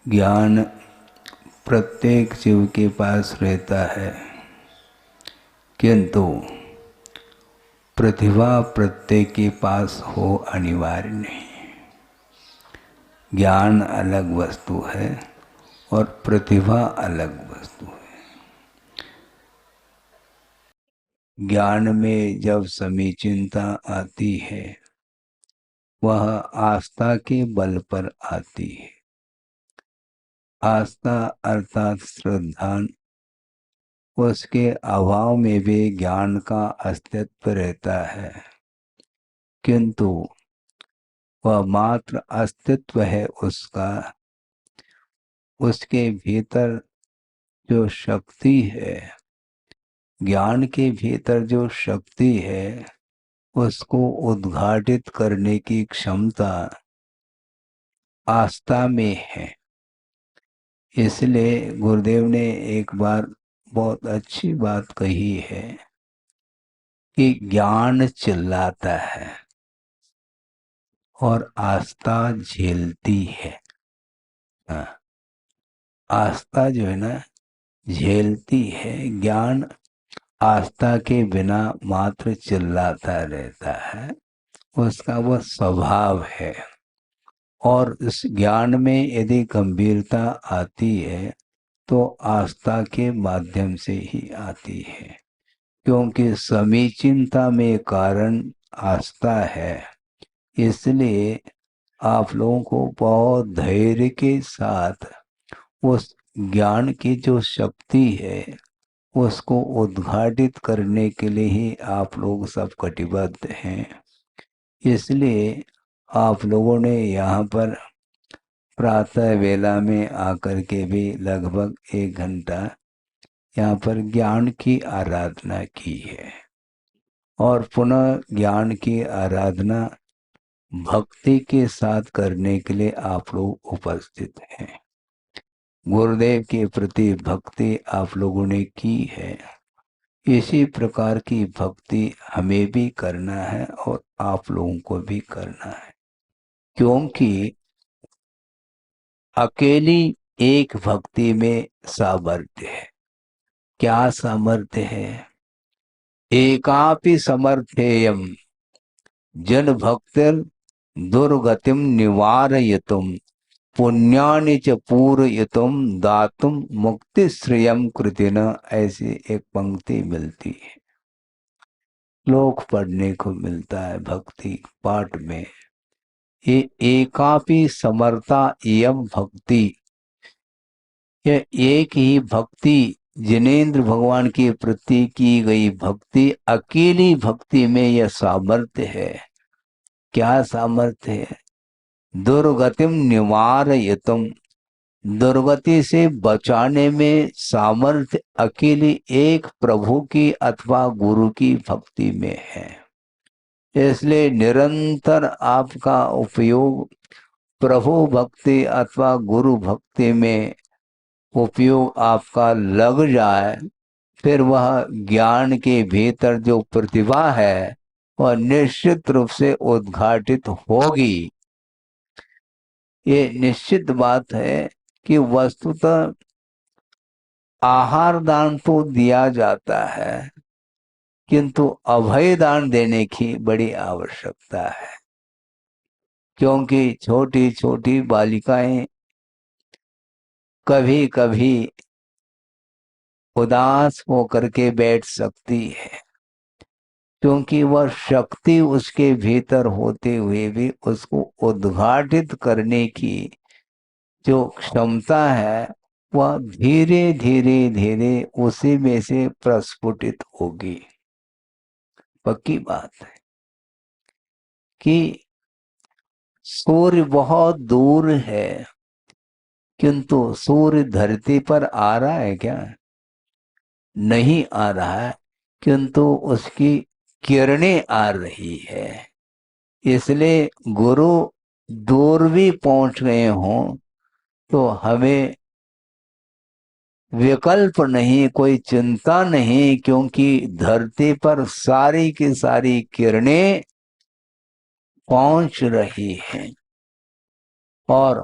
ज्ञान प्रत्येक जीव के पास रहता है, किंतु प्रतिभा प्रत्येक के पास हो अनिवार्य नहीं। ज्ञान अलग वस्तु है और प्रतिभा अलग वस्तु है। ज्ञान में जब समीचीनता आती है वह आस्था के बल पर आती है। आस्था अर्थात श्रद्धा, उसके अभाव में भी ज्ञान का अस्तित्व रहता है, किंतु वह मात्र अस्तित्व है उसका। उसके भीतर जो शक्ति है, ज्ञान के भीतर जो शक्ति है, उसको उद्घाटित करने की क्षमता आस्था में है। इसलिए गुरुदेव ने एक बार बहुत अच्छी बात कही है कि ज्ञान चिल्लाता है और आस्था झेलती है। हाँ, आस्था जो है ना झेलती है, ज्ञान आस्था के बिना मात्र चिल्लाता रहता है, उसका वह स्वभाव है। और इस ज्ञान में यदि गंभीरता आती है तो आस्था के माध्यम से ही आती है, क्योंकि समीचीनता में कारण आस्था है। इसलिए आप लोगों को बहुत धैर्य के साथ उस ज्ञान की जो शक्ति है उसको उद्घाटित करने के लिए ही आप लोग सब कटिबद्ध हैं। इसलिए आप लोगों ने यहाँ पर प्रातः वेला में आकर के भी लगभग 1 घंटा यहाँ पर ज्ञान की आराधना की है, और पुनः ज्ञान की आराधना भक्ति के साथ करने के लिए आप लोग उपस्थित हैं। गुरुदेव के प्रति भक्ति आप लोगों ने की है, इसी प्रकार की भक्ति हमें भी करना है और आप लोगों को भी करना है। क्योंकि अकेली एक भक्ति में सामर्थ्य है। क्या सामर्थ्य है? एकापि समर्थेयम जन भक्तिर दुर्गतिम निवारयितुम पुण्यानि च पूरयितुम दातुम मुक्ति श्रेयम कृतिन। ऐसी एक पंक्ति मिलती है, श्लोक पढ़ने को मिलता है भक्ति पाठ में। ये एकापि समर्था एयम भक्ति, यह एक ही भक्ति जिनेन्द्र भगवान के प्रति की गई भक्ति, अकेली भक्ति में यह सामर्थ्य है। क्या सामर्थ्य है? दुर्गतिम निवारयितुम, दुर्गति से बचाने में सामर्थ्य अकेली एक प्रभु की अथवा गुरु की भक्ति में है। इसलिए निरंतर आपका उपयोग प्रभु भक्ति अथवा गुरु भक्ति में उपयोग आपका लग जाए, फिर वह ज्ञान के भीतर जो प्रतिभा है वह निश्चित रूप से उद्घाटित होगी। ये निश्चित बात है कि वस्तुतः आहार दान तो दिया जाता है, किंतु अभय दान देने की बड़ी आवश्यकता है। क्योंकि छोटी छोटी बालिकाएं कभी कभी उदास होकर के बैठ सकती है, क्योंकि वह शक्ति उसके भीतर होते हुए भी उसको उद्घाटित करने की जो क्षमता है वह धीरे धीरे धीरे उसी में से प्रस्फुटित होगी। पक्की बात है कि सूर्य बहुत दूर है, किंतु सूर्य धरती पर आ रहा है क्या? नहीं आ रहा है, किंतु उसकी किरणें आ रही है। इसलिए गुरु दूर भी पहुंच गए हों तो हमें विकल्प नहीं, कोई चिंता नहीं, क्योंकि धरती पर सारी की सारी किरणें पहुंच रही हैं। और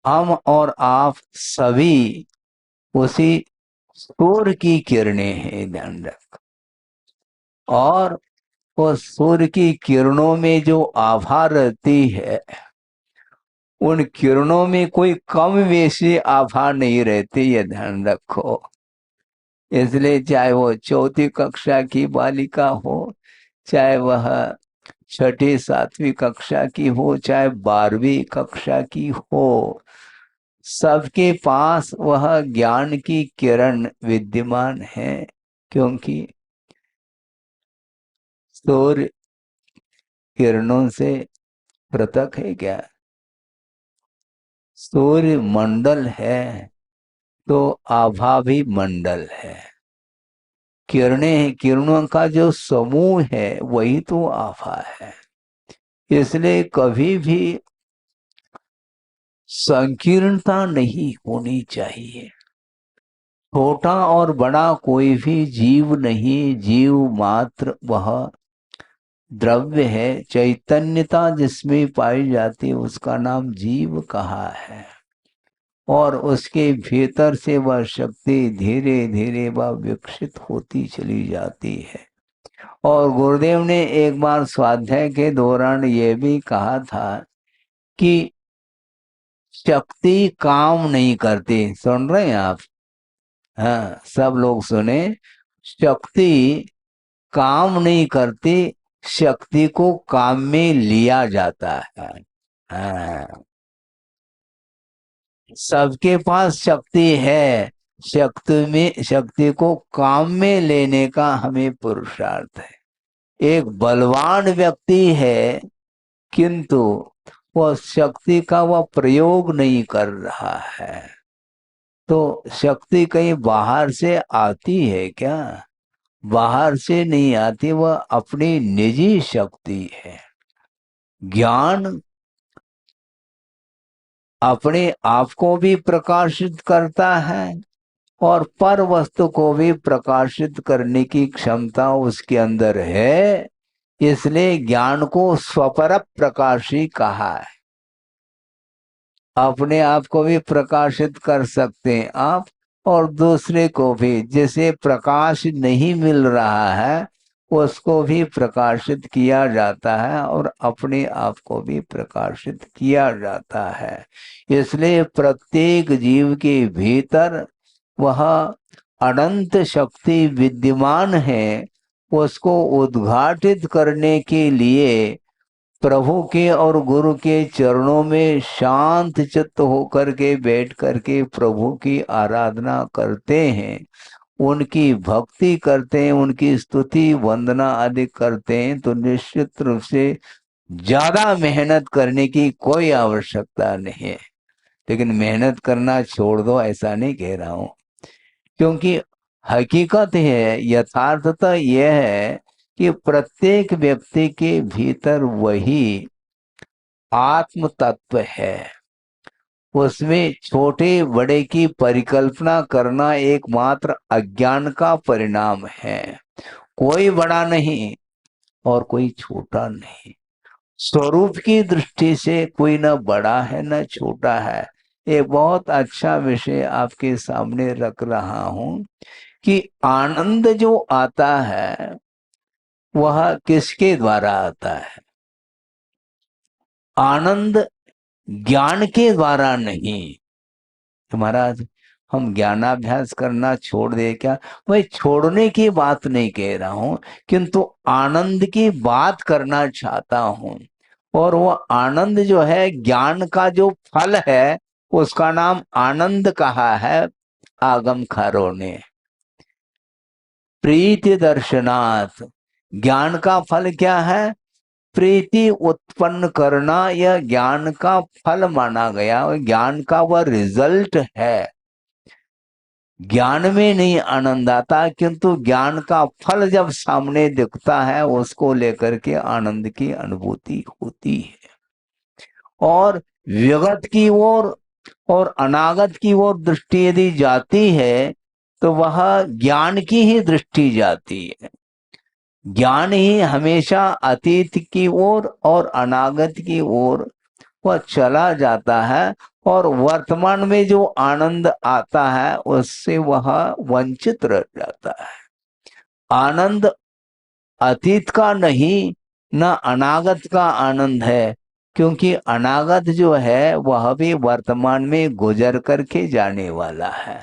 हम और आप सभी उसी सूर्य की किरणें हैं, ध्यान रख। और वो सूर्य की किरणों में जो आभा रहती है, उन किरणों में कोई कम बेशी आभा नहीं रहती, ये ध्यान रखो। इसलिए चाहे वो चौथी कक्षा की बालिका हो, चाहे वह छठी सातवीं कक्षा की हो, चाहे 12वीं कक्षा की हो, सबके पास वह ज्ञान की किरण विद्यमान है। क्योंकि सूर्य किरणों से पृथक है क्या? सूर्य मंडल है तो आभा भी मंडल है। किरणें, किरणों का जो समूह है वही तो आभा है। इसलिए कभी भी संकीर्णता नहीं होनी चाहिए। छोटा और बड़ा कोई भी जीव नहीं, जीव मात्र वह द्रव्य है। चैतन्यता जिसमें पाई जाती है उसका नाम जीव कहा है। और उसके भीतर से वह शक्ति धीरे धीरे वह विकसित होती चली जाती है। और गुरुदेव ने एक बार स्वाध्याय के दौरान ये भी कहा था कि शक्ति काम नहीं करती। सुन रहे हैं आप? हाँ, सब लोग सुने। शक्ति काम नहीं करती, शक्ति को काम में लिया जाता है। हाँ, सबके पास शक्ति है, शक्ति को काम में लेने का हमें पुरुषार्थ है। एक बलवान व्यक्ति है किंतु वह शक्ति का वह प्रयोग नहीं कर रहा है। तो शक्ति कहीं बाहर से आती है क्या? बाहर से नहीं आती, वह अपनी निजी शक्ति है। ज्ञान अपने आप को भी प्रकाशित करता है और पर वस्तु को भी प्रकाशित करने की क्षमता उसके अंदर है। इसलिए ज्ञान को स्वपर प्रकाशी कहा है। अपने आप को भी प्रकाशित कर सकते हैं आप, और दूसरे को भी। जिसे प्रकाश नहीं मिल रहा है उसको भी प्रकाशित किया जाता है और अपने आप को भी प्रकाशित किया जाता है। इसलिए प्रत्येक जीव के भीतर वह अनंत शक्ति विद्यमान है। उसको उद्घाटित करने के लिए प्रभु के और गुरु के चरणों में शांत चित्त होकर के बैठ करके प्रभु की आराधना करते हैं, उनकी भक्ति करते हैं, उनकी स्तुति वंदना आदि करते हैं, तो निश्चित रूप से ज्यादा मेहनत करने की कोई आवश्यकता नहीं है। लेकिन मेहनत करना छोड़ दो ऐसा नहीं कह रहा हूं, क्योंकि हकीकत है, यथार्थता यह है कि प्रत्येक व्यक्ति के भीतर वही आत्म तत्व है। उसमें छोटे बड़े की परिकल्पना करना एकमात्र अज्ञान का परिणाम है। कोई बड़ा नहीं और कोई छोटा नहीं। स्वरूप की दृष्टि से कोई न बड़ा है न छोटा है। एक बहुत अच्छा विषय आपके सामने रख रहा हूं कि आनंद जो आता है वह किसके द्वारा आता है? आनंद ज्ञान के द्वारा नहीं। तो महाराज, हम ज्ञानाभ्यास करना छोड़ दे क्या? मैं छोड़ने की बात नहीं कह रहा हूं, किंतु आनंद की बात करना चाहता हूं। और वो आनंद जो है, ज्ञान का जो फल है, उसका नाम आनंद कहा है आगमखारों ने। प्रीति दर्शनाथ, ज्ञान का फल क्या है? प्रीति उत्पन्न करना। यह ज्ञान का फल माना गया, ज्ञान का वह रिजल्ट है। ज्ञान में नहीं आनंद आता, किंतु ज्ञान का फल जब सामने दिखता है उसको लेकर के आनंद की अनुभूति होती है। और विगत की ओर और अनागत की ओर दृष्टि यदि जाती है तो वह ज्ञान की ही दृष्टि जाती है। ज्ञान ही हमेशा अतीत की ओर और अनागत की ओर वह चला जाता है और वर्तमान में जो आनंद आता है उससे वह वंचित रह जाता है। आनंद अतीत का नहीं, न अनागत का आनंद है, क्योंकि अनागत जो है वह भी वर्तमान में गुजर करके जाने वाला है।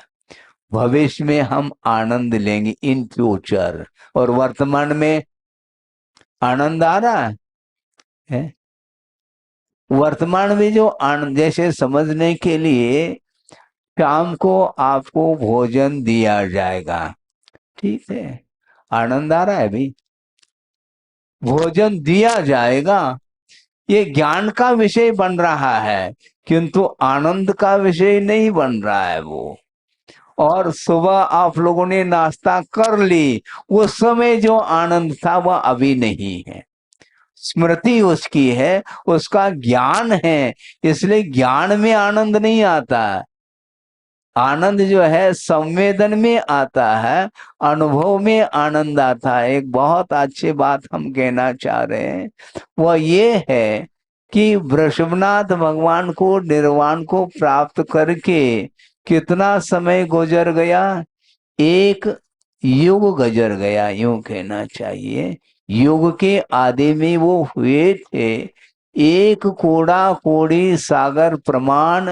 भविष्य में हम आनंद लेंगे इन फ्यूचर, और वर्तमान में आनंद आ रहा है। वर्तमान में जो आनंद, जैसे समझने के लिए शाम को आपको भोजन दिया जाएगा, ठीक है, आनंद आ रहा है भाई, भोजन दिया जाएगा, ये ज्ञान का विषय बन रहा है, किंतु आनंद का विषय नहीं बन रहा है वो। और सुबह आप लोगों ने नाश्ता कर ली, उस समय जो आनंद था वह अभी नहीं है, स्मृति उसकी है, उसका ज्ञान है, इसलिए ज्ञान में आनंद नहीं आता। आनंद जो है संवेदन में आता है, अनुभव में आनंद आता है। एक बहुत अच्छी बात हम कहना चाह रहे हैं, वह ये है कि वृषभनाथ भगवान को निर्वाण को प्राप्त करके कितना समय गुजर गया, एक युग गुजर गया, यूं कहना चाहिए। युग के आदि में वो हुए थे, एक कोड़ा कोड़ी सागर प्रमाण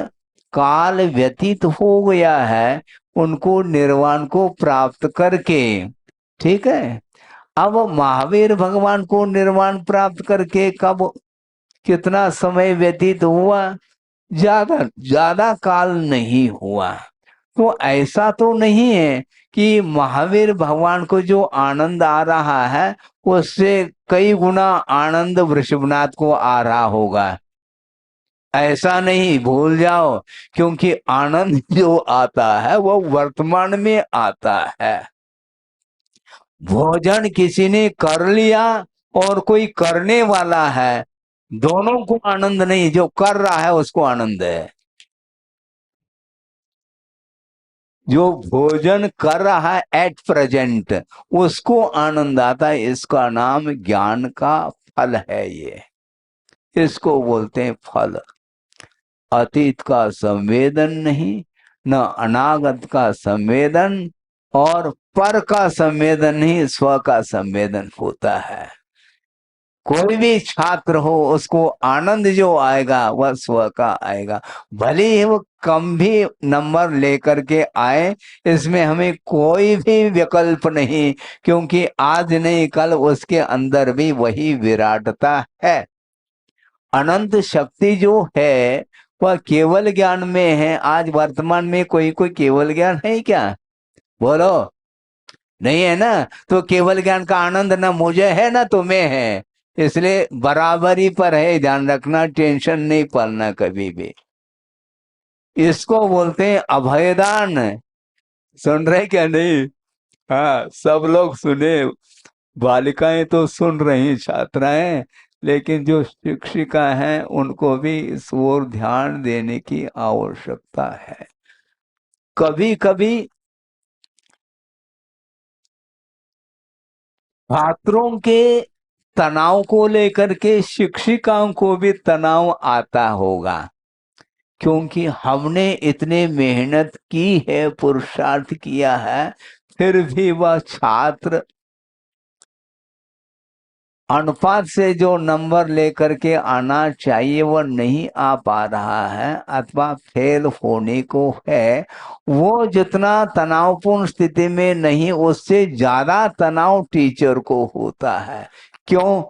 काल व्यतीत हो गया है उनको निर्वाण को प्राप्त करके, ठीक है। अब महावीर भगवान को निर्वाण प्राप्त करके कब, कितना समय व्यतीत हुआ, ज्यादा ज्यादा काल नहीं हुआ। तो ऐसा तो नहीं है कि महावीर भगवान को जो आनंद आ रहा है उससे कई गुना आनंद वृषभनाथ को आ रहा होगा, ऐसा नहीं भूल जाओ। क्योंकि आनंद जो आता है वह वर्तमान में आता है। भोजन किसी ने कर लिया और कोई करने वाला है, दोनों को आनंद नहीं, जो कर रहा है उसको आनंद है। जो भोजन कर रहा है एट प्रेजेंट उसको आनंद आता है, इसका नाम ज्ञान का फल है। ये इसको बोलते हैं फल। अतीत का संवेदन नहीं, न अनागत का संवेदन, और पर का संवेदन नहीं, स्व का संवेदन होता है। कोई भी छात्र हो उसको आनंद जो आएगा वह स्व का आएगा, भले ही वो कम भी नंबर लेकर के आए, इसमें हमें कोई भी विकल्प नहीं, क्योंकि आज नहीं कल उसके अंदर भी वही विराटता है। अनंत शक्ति जो है वह केवल ज्ञान में है। आज वर्तमान में कोई कोई केवल ज्ञान है क्या, बोलो, नहीं है ना। तो केवल ज्ञान का आनंद ना मुझे है ना तुम्हें है, इसलिए बराबरी पर है, ध्यान रखना, टेंशन नहीं पड़ना कभी भी। इसको बोलते हैं अभयदान। सुन रहे क्या नहीं, हाँ सब लोग सुने, बालिकाएं तो सुन रही, छात्राएं, लेकिन जो शिक्षिका हैं उनको भी इस ओर ध्यान देने की आवश्यकता है। कभी कभी छात्रों के तनाव को लेकर के शिक्षिकाओं को भी तनाव आता होगा, क्योंकि हमने इतने मेहनत की है, पुरुषार्थ किया है, फिर भी वह छात्र अनुपात से जो नंबर लेकर के आना चाहिए वह नहीं आ पा रहा है, अथवा फेल होने को है, वो जितना तनावपूर्ण स्थिति में नहीं, उससे ज्यादा तनाव टीचर को होता है। क्यों?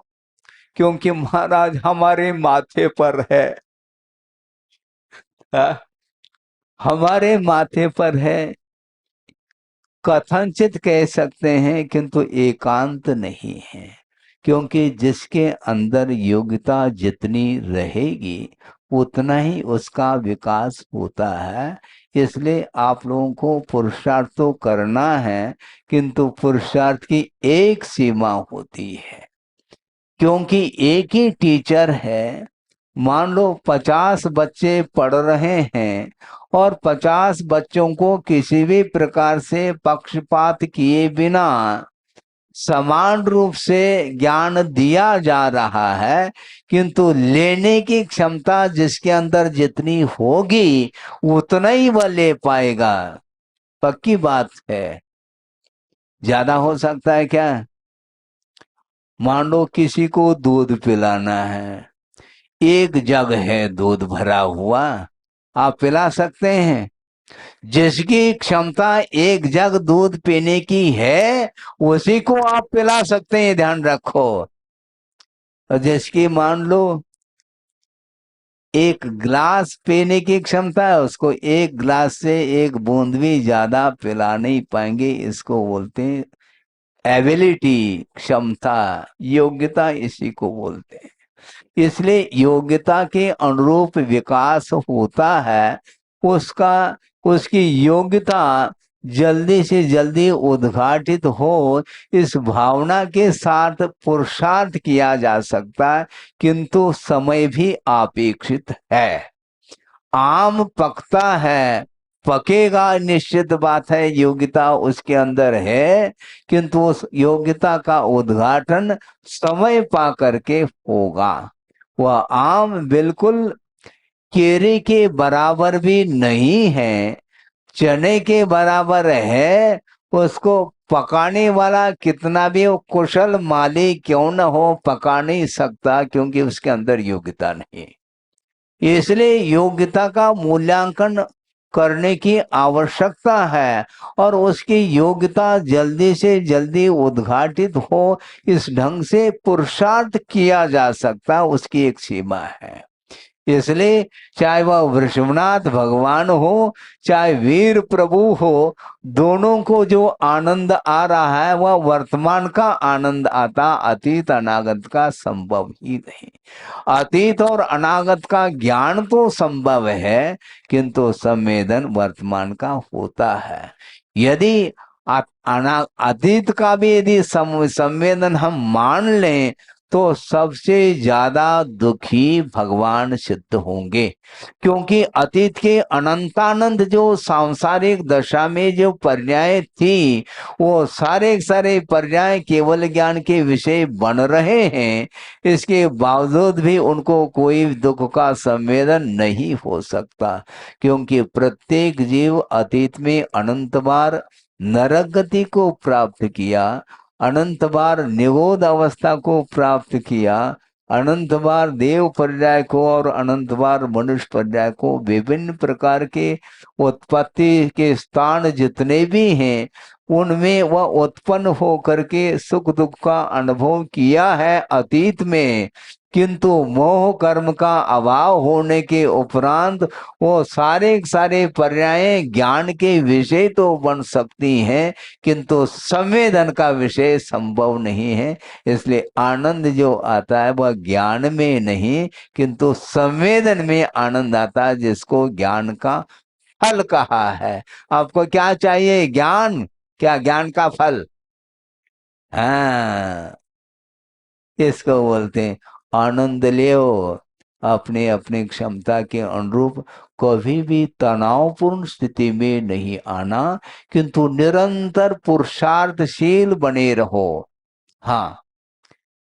क्योंकि महाराज हमारे माथे पर है, हा? हमारे माथे पर है, कथनचित कह सकते हैं किंतु एकांत नहीं है। क्योंकि जिसके अंदर योग्यता जितनी रहेगी उतना ही उसका विकास होता है। इसलिए आप लोगों को पुरुषार्थ तो करना है, किंतु पुरुषार्थ की एक सीमा होती है। क्योंकि एक ही टीचर है, मान लो 50 बच्चे पढ़ रहे हैं और 50 बच्चों को किसी भी प्रकार से पक्षपात किए बिना समान रूप से ज्ञान दिया जा रहा है, किंतु लेने की क्षमता जिसके अंदर जितनी होगी उतना ही वह ले पाएगा। पक्की बात है। ज्यादा हो सकता है क्या? मान लो किसी को दूध पिलाना है, एक जग है दूध भरा हुआ, आप पिला सकते हैं? जिसकी क्षमता एक जग दूध पीने की है उसी को आप पिला सकते हैं, ध्यान रखो। और जिसकी मान लो एक ग्लास पीने की क्षमता है, उसको एक ग्लास से एक बूंद भी ज्यादा पिला नहीं पाएंगे। इसको बोलते हैं एबिलिटी, क्षमता, योग्यता, इसी को बोलते हैं। इसलिए योग्यता के अनुरूप विकास होता है। उसका उसकी योग्यता जल्दी से जल्दी उद्घाटित हो, इस भावना के साथ पुरुषार्थ किया जा सकता है, किंतु समय भी अपेक्षित है। आम पकता है, पकेगा, निश्चित बात है, योग्यता उसके अंदर है, किंतु उस योग्यता का उद्घाटन समय पा करके होगा। वह आम बिल्कुल केरे के बराबर भी नहीं है, चने के बराबर है। उसको पकाने वाला कितना भी वो कुशल माली क्यों न हो, पका नहीं सकता, क्योंकि उसके अंदर योग्यता नहीं। इसलिए योग्यता का मूल्यांकन करने की आवश्यकता है, और उसकी योग्यता जल्दी से जल्दी उद्घाटित हो, इस ढंग से पुरुषार्थ किया जा सकता, उसकी एक सीमा है। इसलिए चाहे वह वृषभनाथ भगवान हो, चाहे वीर प्रभु हो, दोनों को जो आनंद आ रहा है वह वर्तमान का आनंद आता, अतीत अनागत का संभव ही नहीं। अतीत और अनागत का ज्ञान तो संभव है, किंतु संवेदन वर्तमान का होता है। यदि अतीत का भी यदि संवेदन हम मान लें तो सबसे ज्यादा दुखी भगवान सिद्ध होंगे, क्योंकि अतीत के अनंतानंद जो सांसारिक दशा में जो पर्याय थी, वो सारे सारे पर्याय केवल ज्ञान के विषय बन रहे हैं। इसके बावजूद भी उनको कोई दुख का संवेदन नहीं हो सकता, क्योंकि प्रत्येक जीव अतीत में अनंत बार नरक गति को प्राप्त किया, अनंत बार निगोद अवस्था को प्राप्त किया, अनंत बार देव पर्याय को और अनंत बार मनुष्य पर्याय को, विभिन्न प्रकार के उत्पत्ति के स्थान जितने भी हैं उनमें वह उत्पन्न हो करके सुख दुख का अनुभव किया है अतीत में। किंतु मोह कर्म का अभाव होने के उपरांत वो सारे सारे पर्याय ज्ञान के विषय तो बन सकती हैं, किंतु संवेदन का विषय संभव नहीं है। इसलिए आनंद जो आता है वह ज्ञान में नहीं, किंतु संवेदन में आनंद आता है, जिसको ज्ञान का फल कहा है। आपको क्या चाहिए? ज्ञान। क्या ज्ञान का फल? हाँ, इसको बोलते हैं आनंद लियो अपने अपने क्षमता के अनुरूप। कभी भी तनावपूर्ण स्थिति में नहीं आना, किंतु निरंतर पुरुषार्थशील बने रहो। हाँ,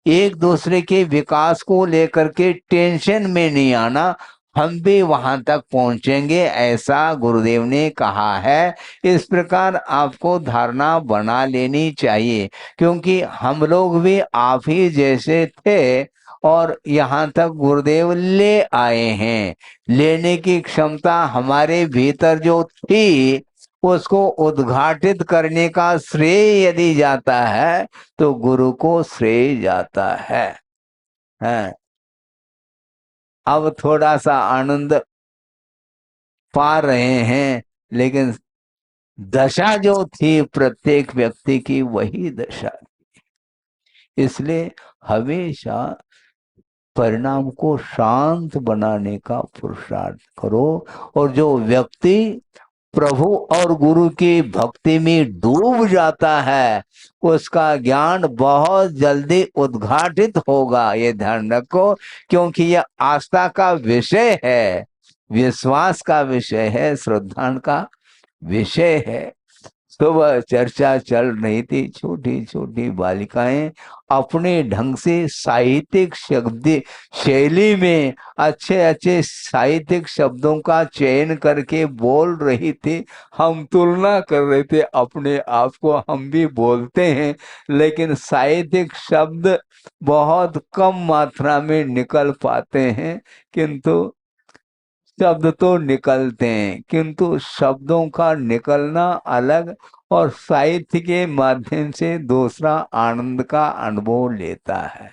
एक दूसरे के विकास को लेकर के टेंशन में नहीं आना। हम भी वहां तक पहुंचेंगे ऐसा गुरुदेव ने कहा है। इस प्रकार आपको धारणा बना लेनी चाहिए, क्योंकि हम लोग भी आप ही जैसे थे और यहाँ तक गुरुदेव ले आए हैं। लेने की क्षमता हमारे भीतर जो थी उसको उद्घाटित करने का श्रेय यदि जाता है तो गुरु को श्रेय जाता है। अब थोड़ा सा आनंद पा रहे हैं, लेकिन दशा जो थी प्रत्येक व्यक्ति की वही दशा। इसलिए हमेशा परिणाम को शांत बनाने का पुरुषार्थ करो। और जो व्यक्ति प्रभु और गुरु की भक्ति में डूब जाता है उसका ज्ञान बहुत जल्दी उद्घाटित होगा, ये ध्यान रखो। क्योंकि यह आस्था का विषय है, विश्वास का विषय है, श्रद्धा का विषय है। सुबह चर्चा चल रही थी, छोटी छोटी बालिकाएं अपने ढंग से साहित्यिक शब्द शैली में अच्छे अच्छे साहित्यिक शब्दों का चयन करके बोल रही थी। हम तुलना कर रहे थे अपने आप को, हम भी बोलते हैं लेकिन साहित्यिक शब्द बहुत कम मात्रा में निकल पाते हैं, किंतु शब्द तो निकलते हैं, किंतु शब्दों का निकलना अलग और साहित्य के माध्यम से दूसरा आनंद का अनुभव लेता है।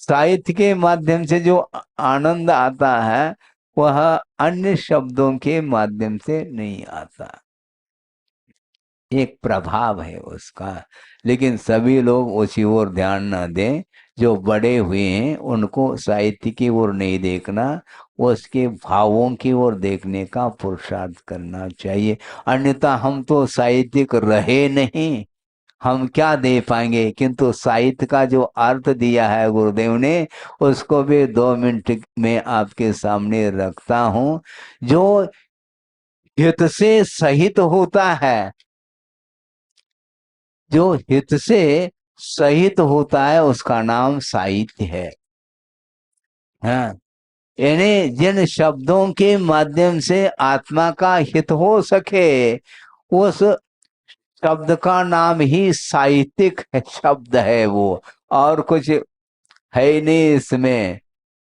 साहित्य के माध्यम से जो आनंद आता है वह अन्य शब्दों के माध्यम से नहीं आता। एक प्रभाव है उसका, लेकिन सभी लोग उसी ओर ध्यान न दें। जो बड़े हुए हैं उनको साहित्य की ओर नहीं देखना, उसके भावों की ओर देखने का पुरुषार्थ करना चाहिए। अन्यथा हम तो साहित्यिक रहे नहीं, हम क्या दे पाएंगे। किंतु साहित्य का जो अर्थ दिया है गुरुदेव ने, उसको भी 2 मिनट में आपके सामने रखता हूं। जो हित से सहित होता है, जो हित से सहित होता है उसका नाम साहित्य है। हाँ, यानी जिन शब्दों के माध्यम से आत्मा का हित हो सके, उस शब्द का नाम ही साहित्यिक शब्द है वो, और कुछ है ही नहीं इसमें।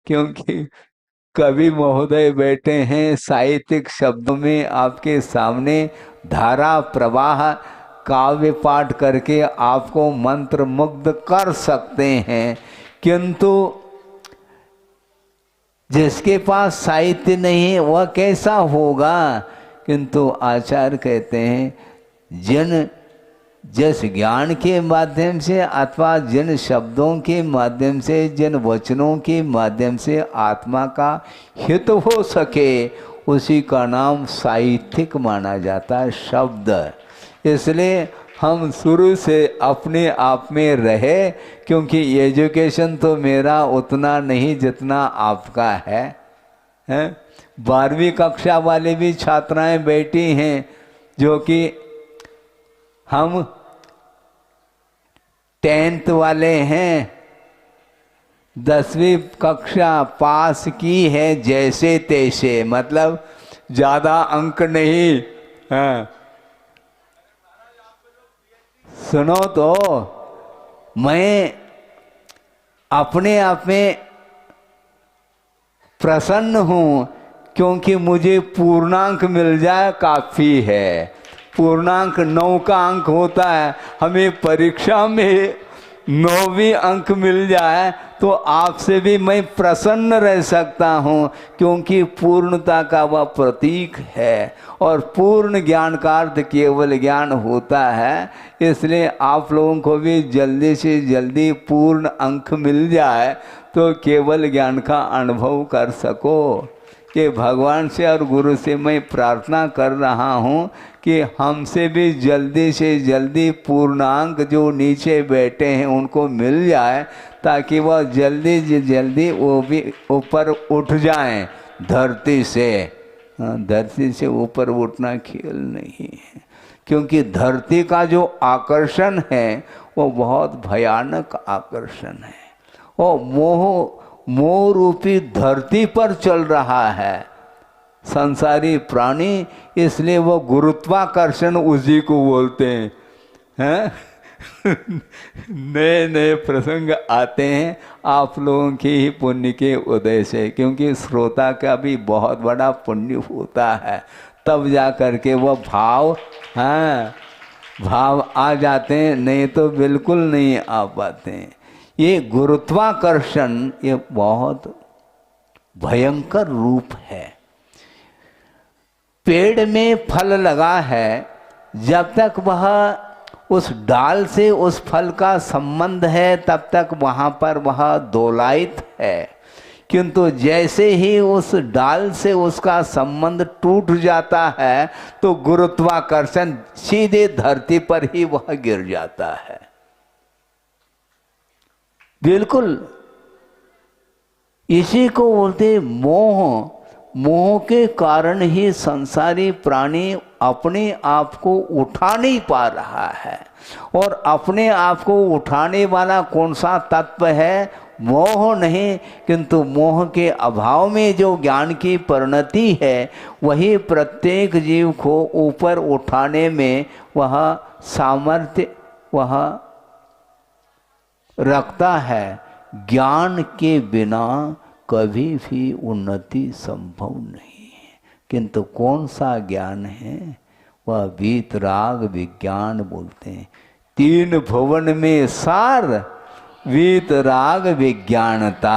क्योंकि कवि महोदय बैठे हैं, साहित्यिक शब्दों में आपके सामने धारा प्रवाह काव्य पाठ करके आपको मंत्र मुग्ध कर सकते हैं, किंतु जिसके पास साहित्य नहीं है वह कैसा होगा। किंतु आचार्य कहते हैं जिन जिस ज्ञान के माध्यम से अथवा जिन शब्दों के माध्यम से, जिन वचनों के माध्यम से आत्मा का हित हो सके, उसी का नाम साहित्यिक माना जाता है शब्द। इसलिए हम शुरू से अपने आप में रहे, क्योंकि एजुकेशन तो मेरा उतना नहीं जितना आपका है, हैं? 12वीं कक्षा वाले भी छात्राएं बैठी हैं जो कि हम 10th वाले हैं, 10वीं कक्षा पास की है जैसे तैसे, मतलब ज्यादा अंक नहीं। हाँ, सुनो तो, मैं अपने आप में प्रसन्न हूं, क्योंकि मुझे पूर्णांक मिल जाए काफी है। पूर्णांक 9 का अंक होता है, हमें परीक्षा में 9वीं अंक मिल जाए तो आपसे भी मैं प्रसन्न रह सकता हूं, क्योंकि पूर्णता का वह प्रतीक है। और पूर्ण ज्ञान का अर्थ केवल ज्ञान होता है। इसलिए आप लोगों को भी जल्दी से जल्दी पूर्ण अंक मिल जाए तो केवल ज्ञान का अनुभव कर सको। कि भगवान से और गुरु से मैं प्रार्थना कर रहा हूँ कि हमसे भी जल्दी से जल्दी पूर्णांक जो नीचे बैठे हैं उनको मिल जाए, ताकि वह जल्दी से जल्दी वो भी ऊपर उठ जाएं धरती से। धरती से ऊपर उठना खेल नहीं है, क्योंकि धरती का जो आकर्षण है वो बहुत भयानक आकर्षण है। वो मोह रूपी धरती पर चल रहा है संसारी प्राणी, इसलिए वो गुरुत्वाकर्षण उसी को बोलते हैं। नए नए प्रसंग आते हैं आप लोगों के ही पुण्य के उदय से, क्योंकि श्रोता का भी बहुत बड़ा पुण्य होता है, तब जा करके वो भाव, हाँ, भाव आ जाते हैं, नहीं तो बिल्कुल नहीं आ पाते हैं। ये गुरुत्वाकर्षण ये बहुत भयंकर रूप है। पेड़ में फल लगा है, जब तक वह उस डाल से उस फल का संबंध है तब तक वहाँ पर वह दोलायित है, किंतु जैसे ही उस डाल से उसका संबंध टूट जाता है तो गुरुत्वाकर्षण सीधे धरती पर ही वह गिर जाता है। बिल्कुल इसी को बोलते मोह। मोह के कारण ही संसारी प्राणी अपने आप को उठा नहीं पा रहा है। और अपने आप को उठाने वाला कौन सा तत्व है? मोह नहीं, किंतु मोह के अभाव में जो ज्ञान की परिणति है वही प्रत्येक जीव को ऊपर उठाने में वह सामर्थ्य वह रखता है। ज्ञान के बिना कभी भी उन्नति संभव नहीं है। किंतु कौन सा ज्ञान है? वह वीतराग विज्ञान बोलते हैं। तीन भुवन में सार वीतराग विज्ञानता।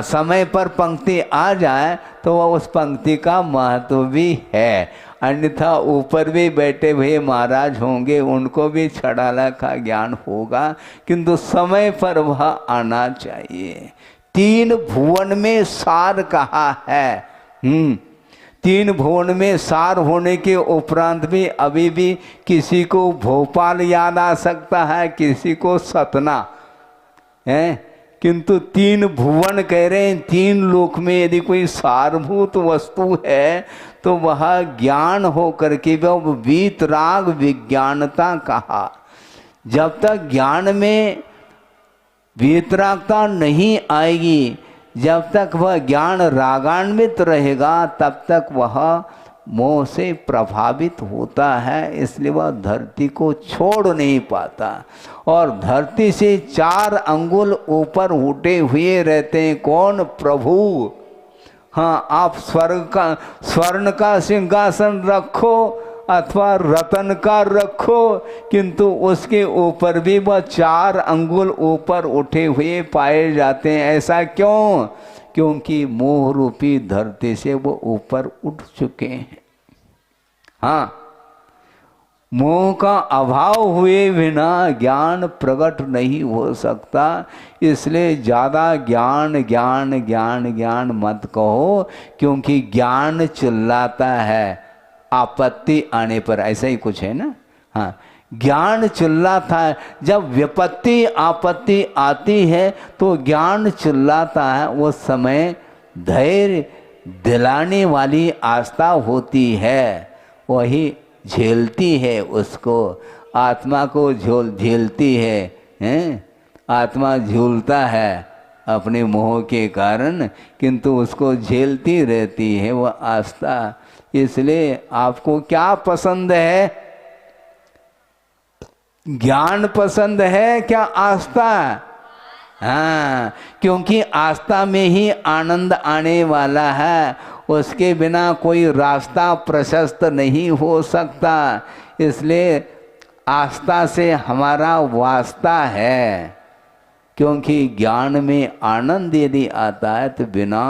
समय पर पंक्ति आ जाए तो वह उस पंक्ति का महत्व भी है, अन्यथा ऊपर भी बैठे हुए महाराज होंगे, उनको भी छड़ाला का ज्ञान होगा, किंतु समय पर वह आना चाहिए। तीन भुवन में सार कहा है। तीन भुवन में सार होने के उपरांत भी अभी भी किसी को भोपाल याद आ सकता है, किसी को सतना है, किंतु तीन भुवन कह रहे हैं। तीन लोक में यदि कोई सारभूत वस्तु है तो वह ज्ञान हो करके वह वीतराग विज्ञानता कहा। जब तक ज्ञान में वीतरागता नहीं आएगी, जब तक वह ज्ञान रागान्वित रहेगा, तब तक वह मोह से प्रभावित होता है। इसलिए वह धरती को छोड़ नहीं पाता और धरती से 4 अंगुल ऊपर उठे हुए रहते हैं। कौन? प्रभु। हाँ, आप स्वर्ण का सिंहासन रखो अथवा रतन का रखो, किंतु उसके ऊपर भी वह 4 अंगुल ऊपर उठे हुए पाए जाते हैं। ऐसा क्यों? क्योंकि मोह रूपी धरती से वो ऊपर उठ चुके हैं। हाँ, मोह का अभाव हुए बिना ज्ञान प्रकट नहीं हो सकता। इसलिए ज़्यादा ज्ञान ज्ञान ज्ञान ज्ञान मत कहो, क्योंकि ज्ञान चिल्लाता है आपत्ति आने पर। ऐसा ही कुछ है ना। हाँ, ज्ञान चिल्लाता है। जब विपत्ति आपत्ति आती है तो ज्ञान चिल्लाता है। उस समय धैर्य दिलाने वाली आस्था होती है, वही झेलती है उसको। आत्मा को झेलती है, हैं? आत्मा झूलता है अपने मोह के कारण, किंतु उसको झेलती रहती है वह आस्था। इसलिए आपको क्या पसंद है? ज्ञान पसंद है क्या आस्था? हाँ, क्योंकि आस्था में ही आनंद आने वाला है। उसके बिना कोई रास्ता प्रशस्त नहीं हो सकता। इसलिए आस्था से हमारा वास्ता है, क्योंकि ज्ञान में आनंद यदि आता है तो बिना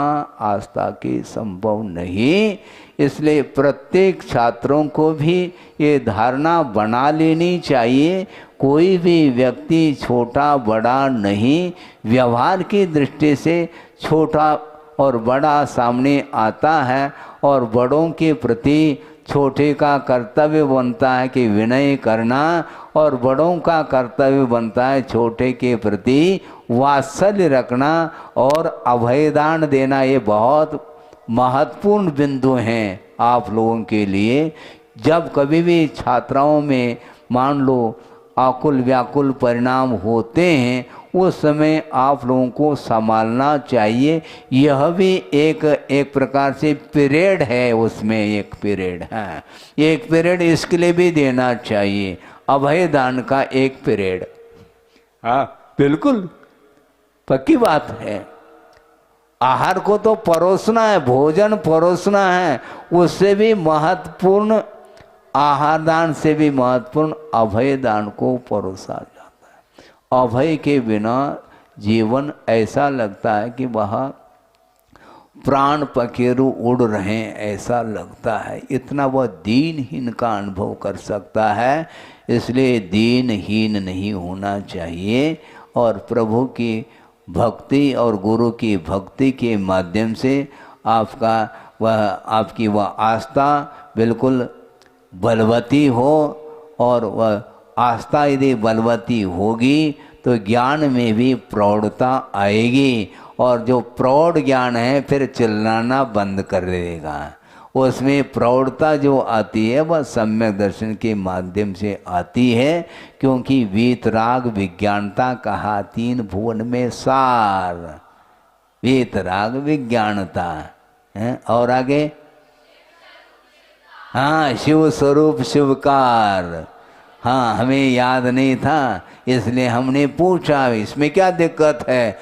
आस्था के संभव नहीं। इसलिए प्रत्येक छात्रों को भी ये धारणा बना लेनी चाहिए, कोई भी व्यक्ति छोटा बड़ा नहीं, व्यवहार की दृष्टि से छोटा और बड़ा सामने आता है। और बड़ों के प्रति छोटे का कर्तव्य बनता है कि विनय करना, और बड़ों का कर्तव्य बनता है छोटे के प्रति वात्सल्य रखना और अभयदान देना। ये बहुत महत्वपूर्ण बिंदु हैं आप लोगों के लिए। जब कभी भी छात्राओं में मान लो आकुल व्याकुल परिणाम होते हैं, उस समय आप लोगों को संभालना चाहिए। यह भी एक प्रकार से पीरियड है, उसमें एक पीरियड है, एक पीरियड इसके लिए भी देना चाहिए, अभयदान का एक पीरियड। हाँ बिल्कुल पक्की बात है। आहार को तो परोसना है, भोजन परोसना है, उससे भी महत्वपूर्ण, आहार दान से भी महत्वपूर्ण अभय दान को परोसा जाता है। अभय के बिना जीवन ऐसा लगता है कि वह प्राण पखेरु उड़ रहे हैं, ऐसा लगता है। इतना वह दीनहीन का अनुभव कर सकता है। इसलिए दीनहीन नहीं होना चाहिए और प्रभु की भक्ति और गुरु की भक्ति के माध्यम से आपकी वह आस्था बिल्कुल बलवती हो। और वह आस्था यदि बलवती होगी तो ज्ञान में भी प्रौढ़ता आएगी, और जो प्रौढ़ ज्ञान है फिर चिल्लाना बंद कर देगा। उसमें प्रौढ़ता जो आती है वह सम्यक दर्शन के माध्यम से आती है, क्योंकि वीतराग विज्ञानता कहा तीन भुवन में सार। वीतराग विज्ञानता है। और आगे हाँ, शिव स्वरूप शिवकार। हाँ, हमें याद नहीं था इसलिए हमने पूछा इसमें क्या दिक्कत है।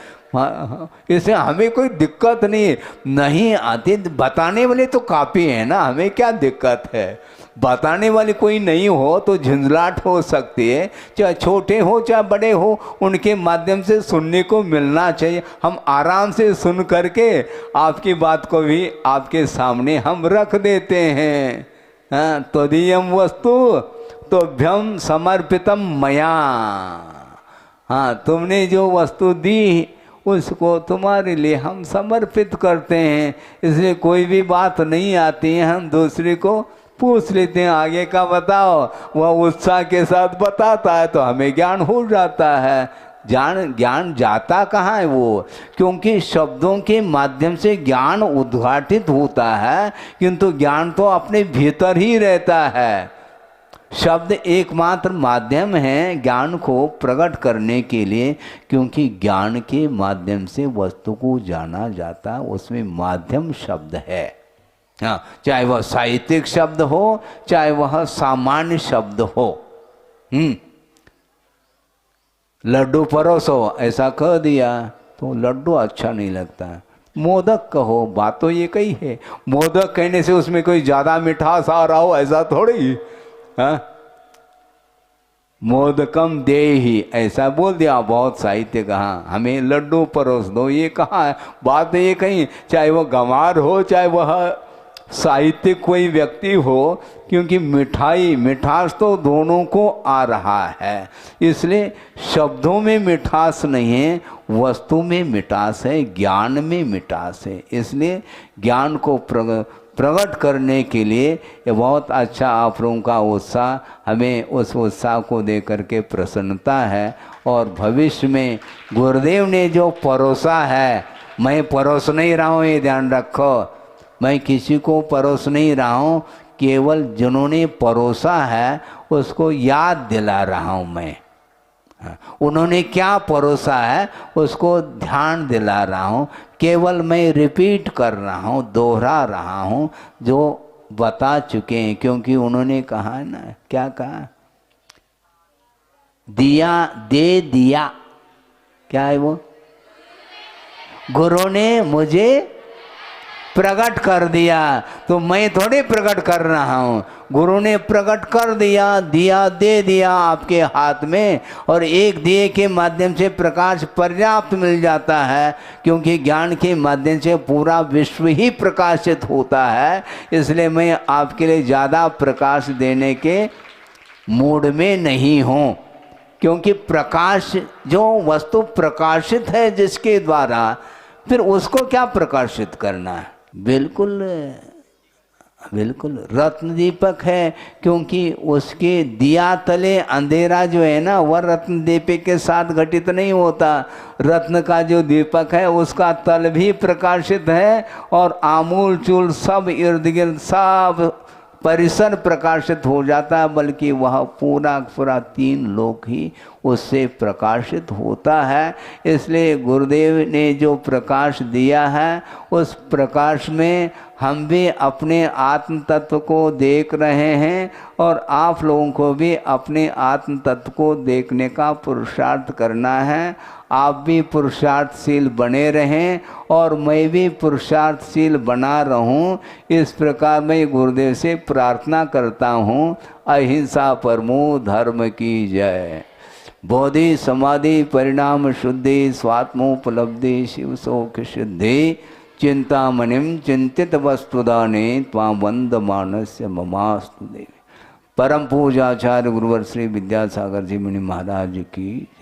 इसे हमें कोई दिक्कत नहीं आती, बताने वाले तो काफ़ी है ना, हमें क्या दिक्कत है। बताने वाले कोई नहीं हो तो झंझलाहट हो सकती है, चाहे छोटे हो चाहे बड़े हो, उनके माध्यम से सुनने को मिलना चाहिए। हम आराम से सुन करके आपकी बात को भी आपके सामने हम रख देते हैं। हाँ, त्वदीयम वस्तु तोभ्यम समर्पितम मया। हाँ, तुमने जो वस्तु दी उसको तुम्हारे लिए हम समर्पित करते हैं। इसलिए कोई भी बात नहीं आती है, हम दूसरे को पूछ लेते हैं आगे का बताओ, वह उत्साह के साथ बताता है तो हमें ज्ञान हो जाता है। ज्ञान जाता कहाँ है वो, क्योंकि शब्दों के माध्यम से ज्ञान उद्घाटित होता है, किंतु ज्ञान तो अपने भीतर ही रहता है। शब्द एकमात्र माध्यम है ज्ञान को प्रकट करने के लिए, क्योंकि ज्ञान के माध्यम से वस्तु को जाना जाता है, उसमें माध्यम शब्द है। हाँ, चाहे वह साहित्यिक शब्द हो चाहे वह सामान्य शब्द हो। लड्डू परोसो ऐसा कह दिया तो लड्डू अच्छा नहीं लगता। मोदक कहो, बात तो ये कही है। मोदक कहने से उसमें कोई ज़्यादा मिठास आ रहा हो ऐसा थोड़ी। हाँ, मोदकम देहि ऐसा बोल दिया, बहुत साहित्य कहा हमें लड्डू परोस दो, ये कहाँ है, बात ये कहीं। चाहे वह गंवार हो चाहे वह साहित्यिक कोई व्यक्ति हो, क्योंकि मिठास तो दोनों को आ रहा है। इसलिए शब्दों में मिठास नहीं है, वस्तु में मिठास है, ज्ञान में मिठास है। इसलिए ज्ञान को प्रकट करने के लिए ये बहुत अच्छा आप लोगों का उत्साह, हमें उस उत्साह को दे करके प्रसन्नता है। और भविष्य में गुरुदेव ने जो परोसा है, मैं परोस नहीं रहा हूँ, ये ध्यान रखो, मैं किसी को परोस नहीं रहा हूँ, केवल जिन्होंने परोसा है उसको याद दिला रहा हूँ मैं। उन्होंने क्या परोसा है उसको ध्यान दिला रहा हूँ, केवल मैं रिपीट कर रहा हूँ, दोहरा रहा हूँ जो बता चुके हैं। क्योंकि उन्होंने कहा है ना, क्या कहा, दिया दे दिया, क्या है वो, गुरु ने मुझे प्रकट कर दिया, तो मैं थोड़े प्रकट कर रहा हूँ, गुरु ने प्रकट कर दिया, दिया दे दिया आपके हाथ में। और एक दिए के माध्यम से प्रकाश पर्याप्त मिल जाता है, क्योंकि ज्ञान के माध्यम से पूरा विश्व ही प्रकाशित होता है। इसलिए मैं आपके लिए ज़्यादा प्रकाश देने के मूड में नहीं हूँ, क्योंकि प्रकाश जो वस्तु प्रकाशित है जिसके द्वारा, फिर उसको क्या प्रकाशित करना है। बिल्कुल बिल्कुल रत्न दीपक है, क्योंकि उसके दिया तले अंधेरा जो है ना, वह रत्न दीपक के साथ घटित नहीं होता। रत्न का जो दीपक है उसका तल भी प्रकाशित है, और आमूल चूल सब इर्द गिर्द सब परिसर प्रकाशित हो जाता है, बल्कि वह पूरा पूरा तीन लोक ही उससे प्रकाशित होता है। इसलिए गुरुदेव ने जो प्रकाश दिया है, उस प्रकाश में हम भी अपने आत्म तत्व को देख रहे हैं, और आप लोगों को भी अपने आत्म तत्व को देखने का पुरुषार्थ करना है। आप भी पुरुषार्थशील बने रहें और मैं भी पुरुषार्थशील बना रहूं, इस प्रकार मैं गुरुदेव से प्रार्थना करता हूं। अहिंसा परमो धर्म की जय। बोधि समाधि परिणाम शुद्धि स्वात्मोपलब्धि शिव सौख सिद्धि चिंतामणिम चिंतित वस्तुदाने त्वां वंदमानस्य ममास्तु देवी। परम पूजाचार्य गुरुवर श्री विद्यासागर जी मुनि महाराज की जय।